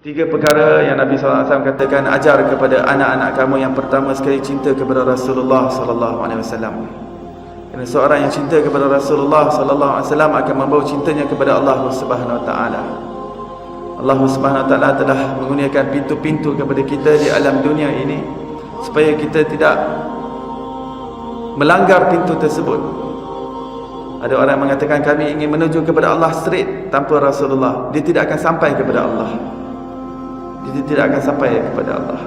Tiga perkara yang Nabi SAW katakan, ajar kepada anak-anak kamu. Yang pertama sekali, cinta kepada Rasulullah SAW. Kerana seorang yang cinta kepada Rasulullah SAW akan membawa cintanya kepada Allah Subhanahu Wa Taala. Allah Subhanahu Wa Taala telah menggunakan pintu-pintu kepada kita di alam dunia ini supaya kita tidak melanggar pintu tersebut. Ada orang yang mengatakan, kami ingin menuju kepada Allah straight tanpa Rasulullah. Dia tidak akan sampai kepada Allah. Dia tidak akan sampai kepada Allah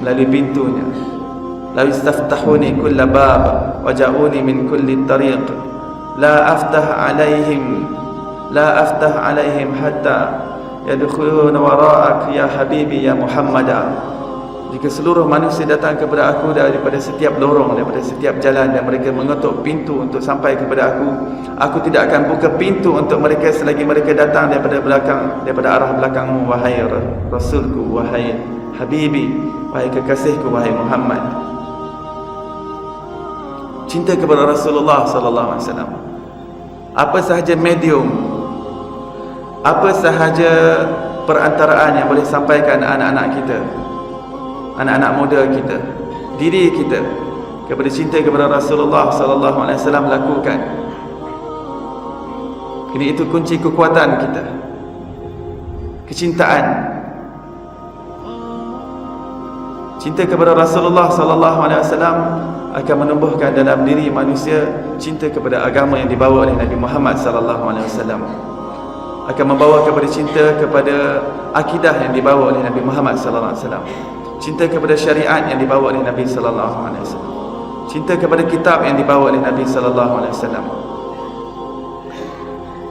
melalui pintunya. La istaftahuni kulla bab waja'uni min kulli tariq la aftah alaihim hatta yadkhuluna wara'ak ya habibi ya Muhammadah. Jika seluruh manusia datang kepada aku daripada setiap lorong, daripada setiap jalan, dan mereka mengetuk pintu untuk sampai kepada aku tidak akan buka pintu untuk mereka selagi mereka datang daripada belakang, daripada arah belakangmu, wahai Rasulku, wahai Habibi, wahai kekasihku, wahai Muhammad. Cinta kepada Rasulullah sallallahu alaihi wasallam. Apa sahaja medium, apa sahaja perantaraan yang boleh sampaikan anak-anak kita, anak-anak muda kita, diri kita kepada cinta kepada Rasulullah sallallahu alaihi wasallam, lakukan. Ini itu kunci kekuatan kita. Kecintaan. Cinta kepada Rasulullah sallallahu alaihi wasallam akan menumbuhkan dalam diri manusia cinta kepada agama yang dibawa oleh Nabi Muhammad sallallahu alaihi wasallam. Akan membawa kepada cinta kepada akidah yang dibawa oleh Nabi Muhammad sallallahu alaihi wasallam. Cinta kepada syariat yang dibawa oleh Nabi sallallahu alaihi wasallam. Cinta kepada kitab yang dibawa oleh Nabi sallallahu alaihi wasallam.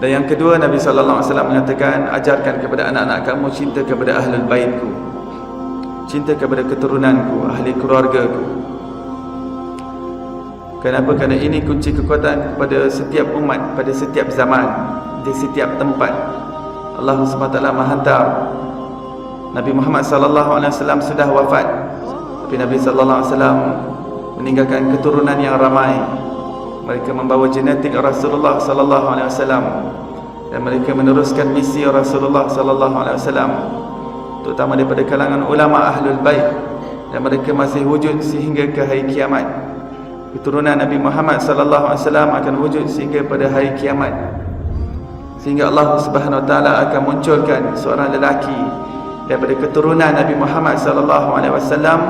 Dan yang kedua, Nabi sallallahu alaihi wasallam mengatakan, ajarkan kepada anak-anak kamu cinta kepada ahlul baitku, cinta kepada keturunanku, ahli keluargaku. Kenapa? Kerana ini kunci kekuatan kepada setiap umat, pada setiap zaman, di setiap tempat. Allah Subhanahu wa taala menghantar Nabi Muhammad sallallahu alaihi wasallam sudah wafat, tapi Nabi sallallahu alaihi wasallam meninggalkan keturunan yang ramai. Mereka membawa genetik Rasulullah sallallahu alaihi wasallam dan mereka meneruskan misi Rasulullah sallallahu alaihi wasallam, terutama daripada kalangan ulama ahlul bait, dan mereka masih wujud sehingga ke hari kiamat. Keturunan Nabi Muhammad sallallahu alaihi wasallam akan wujud sehingga pada hari kiamat, sehingga Allah Subhanahu wa taala akan munculkan seorang lelaki daripada keturunan Nabi Muhammad sallallahu alaihi wasallam,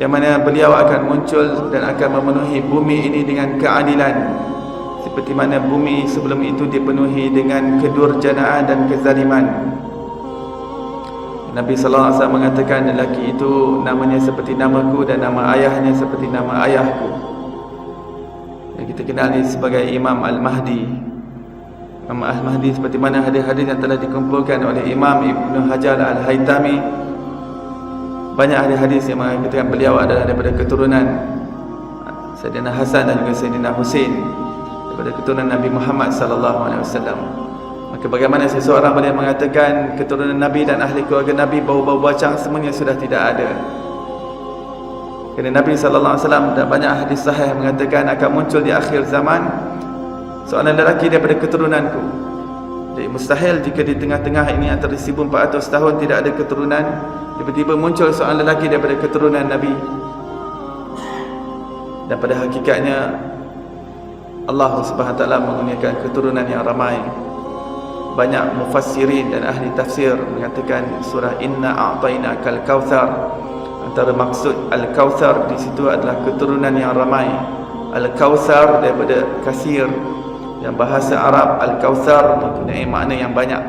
yang mana beliau akan muncul dan akan memenuhi bumi ini dengan keadilan, seperti mana bumi sebelum itu dipenuhi dengan kedurjanaan dan kezaliman. Nabi sallallahu alaihi wasallam mengatakan, lelaki itu namanya seperti namaku dan nama ayahnya seperti nama ayahku. Yang kita kenali sebagai Imam Al-Mahdi. Imam Al-Mahdi seperti mana hadis-hadis yang telah dikumpulkan oleh Imam Ibn Hajar Al-Haytami. Banyak hadis-hadis yang mengatakan beliau adalah daripada keturunan Sayyidina Hasan dan juga Sayyidina Husain, daripada keturunan Nabi Muhammad sallallahu alaihi wasallam. Maka bagaimana seseorang boleh mengatakan keturunan Nabi dan ahli keluarga Nabi bau-bau bacang semuanya sudah tidak ada? Kerana Nabi sallallahu alaihi wasallam dan banyak hadis sahih mengatakan akan muncul di akhir zaman seorang lelaki daripada keturunanku. Jadi mustahil jika di tengah-tengah ini antara 1400 tahun tidak ada keturunan, tiba-tiba muncul seorang lelaki daripada keturunan Nabi. Dan pada hakikatnya Allah Subhanahu wa taala menggunakan keturunan yang ramai. Banyak mufassirin dan ahli tafsir mengatakan surah Inna A'tainakal Kautsar, antara maksud Al-Kautsar di situ adalah keturunan yang ramai. Al-Kautsar daripada kasir, yang bahasa Arab Al-Kautsar mempunyai makna yang banyak.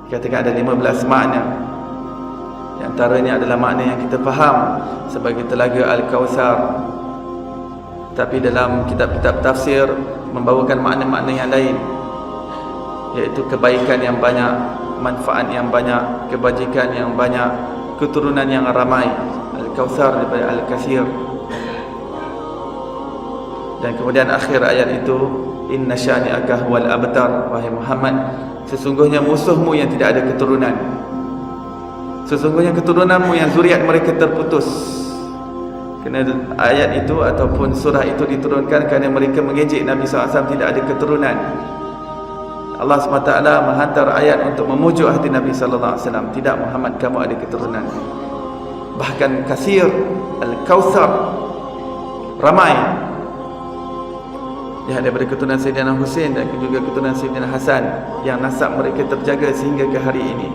Dikatakan ada 15 makna. Di antaranya adalah makna yang kita faham sebagai telaga Al-Kautsar. Tapi dalam kitab-kitab tafsir membawakan makna-makna yang lain, iaitu kebaikan yang banyak, manfaat yang banyak, kebajikan yang banyak, keturunan yang ramai. Al-Kautsar daripada Al-Katsir. Dan kemudian akhir ayat itu, inna syani'aka huwal abtar, wahai Muhammad, sesungguhnya musuhmu yang tidak ada keturunan, sesungguhnya keturunanmu yang zuriat mereka terputus. Kerana ayat itu ataupun surah itu diturunkan kerana mereka mengejek Nabi SAW tidak ada keturunan. Allah SWT menghantar ayat untuk memujuk hati Nabi sallallahu alaihi wasallam. Tidak Muhammad, kamu ada keturunan. Bahkan kasir Al-Kautsar, ramai dia daripada keturunan Sayyidina Husain dan juga keturunan Sayyidina Hasan yang nasab mereka terjaga sehingga ke hari ini.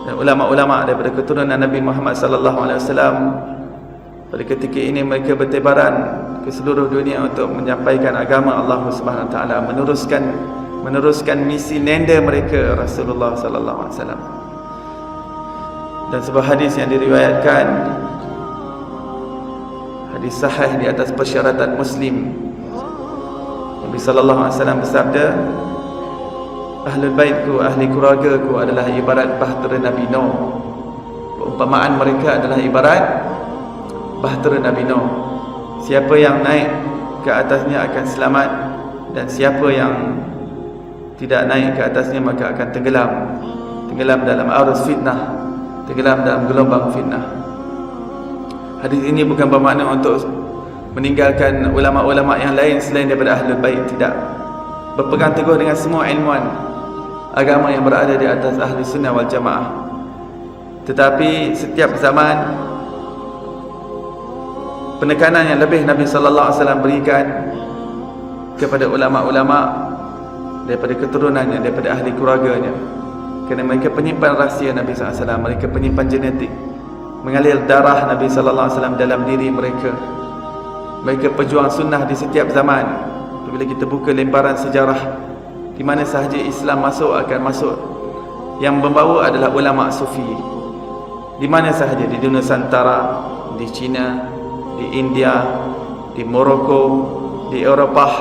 Dan ulama-ulama daripada keturunan Nabi Muhammad sallallahu alaihi wasallam pada ketika ini mereka bertebaran ke seluruh dunia untuk menyampaikan agama Allah Subhanahu wa taala, meneruskan misi lenda mereka Rasulullah sallallahu alaihi wasallam. Dan sebuah hadis yang diriwayatkan, hadis sahih di atas persyaratan Muslim, Nabi sallallahu alaihi wasallam bersabda, ahlul baitku, ahli keluargaku adalah ibarat bahtera Nabi Nuh. Perumpamaan mereka adalah ibarat bahtera Nabi Nuh. Siapa yang naik ke atasnya akan selamat, dan siapa yang tidak naik ke atasnya maka akan tenggelam dalam arus fitnah, tenggelam dalam gelombang fitnah. Hadis ini bukan bermakna untuk meninggalkan ulama-ulama yang lain selain daripada ahlul bait, tidak. Berpegang teguh dengan semua ilmuwan agama yang berada di atas ahli sunnah wal jamaah. Tetapi setiap zaman penekanan yang lebih Nabi sallallahu alaihi wasallam berikan kepada ulama-ulama daripada keturunannya, daripada ahli keluarganya, kerana mereka penyimpan rahsia Nabi sallallahu alaihi wasallam, mereka penyimpan genetik, mengalir darah Nabi sallallahu alaihi wasallam dalam diri mereka. Mereka pejuang sunnah di setiap zaman. Bila kita buka lembaran sejarah, di mana sahaja Islam masuk akan masuk, yang membawa adalah ulama sufi. Di mana sahaja, di dunia Nusantara, di China, di India, di Morocco, di Eropah,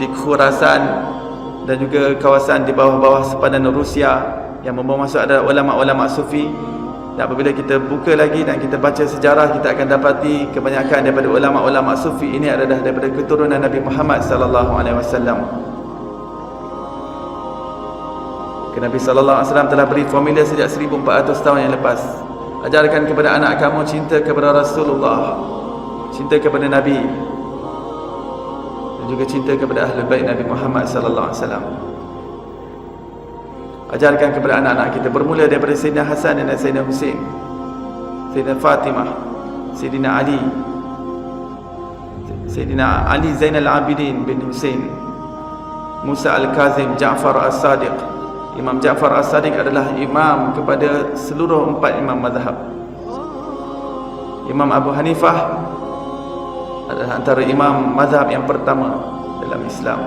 di Khurasan, dan juga kawasan di bawah-bawah sepadan Rusia, yang membawa masuk adalah ulama-ulama sufi. Dan apabila kita buka lagi dan kita baca sejarah, kita akan dapati kebanyakan daripada ulama-ulama sufi ini adalah daripada keturunan Nabi Muhammad sallallahu alaihi wasallam. Nabi sallallahu alaihi wasallam telah beri formula sejak 1400 tahun yang lepas. Ajarkan kepada anak kamu cinta kepada Rasulullah, cinta kepada Nabi, dan juga cinta kepada ahlul bait Nabi Muhammad sallallahu alaihi wasallam. Ajarkan kepada anak-anak kita, bermula daripada Sayyidina Hasan dan Sayyidina Husain, Sayyidina Fatimah, Sayyidina Ali, Sayyidina Ali Zainal Abidin bin Husain, Musa Al-Kazim, Ja'far As-Sadiq. Imam Ja'far As-Sadiq adalah imam kepada seluruh 4 imam mazhab. Imam Abu Hanifah adalah antara imam mazhab yang pertama dalam Islam.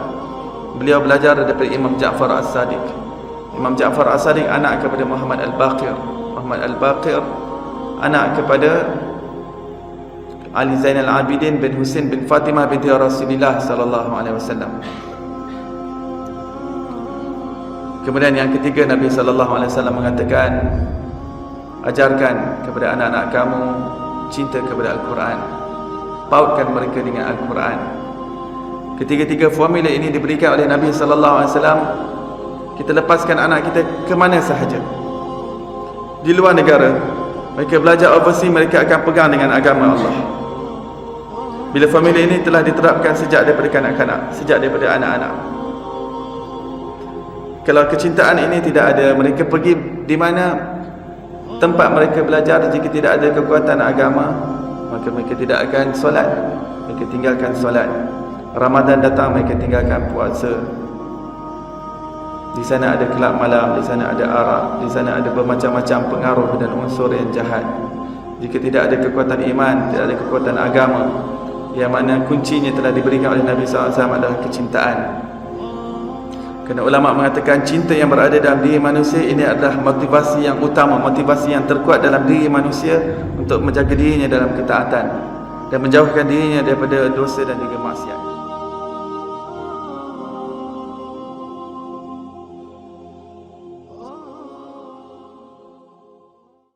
Beliau belajar daripada Imam Ja'far As-Sadiq. Imam Ja'far As-Sadiq anak kepada Muhammad Al-Baqir. Muhammad Al-Baqir anak kepada Ali Zainal Abidin bin Husain bin Fatimah binti Rasulullah sallallahu alaihi wasallam. Kemudian yang ketiga, Nabi sallallahu alaihi wasallam mengatakan, ajarkan kepada anak-anak kamu cinta kepada Al-Quran, pautkan mereka dengan Al-Quran. Ketiga-tiga formula ini diberikan oleh Nabi sallallahu alaihi wasallam. Kita lepaskan anak kita ke mana sahaja di luar negara, mereka belajar overseas, mereka akan pegang dengan agama Allah. Bila formula ini telah diterapkan sejak daripada kanak-kanak, sejak daripada anak-anak. Kalau kecintaan ini tidak ada, mereka pergi di mana tempat mereka belajar, jika tidak ada kekuatan agama, maka mereka tidak akan solat, mereka tinggalkan solat. Ramadan datang, mereka tinggalkan puasa. Di sana ada kelab malam, di sana ada arak, di sana ada bermacam-macam pengaruh dan unsur yang jahat. Jika tidak ada kekuatan iman, tidak ada kekuatan agama, yang mana kuncinya telah diberikan oleh Nabi SAW adalah kecintaan. Kerana ulama mengatakan cinta yang berada dalam diri manusia ini adalah motivasi yang utama, motivasi yang terkuat dalam diri manusia untuk menjaga dirinya dalam ketaatan dan menjauhkan dirinya daripada dosa dan juga maksiat.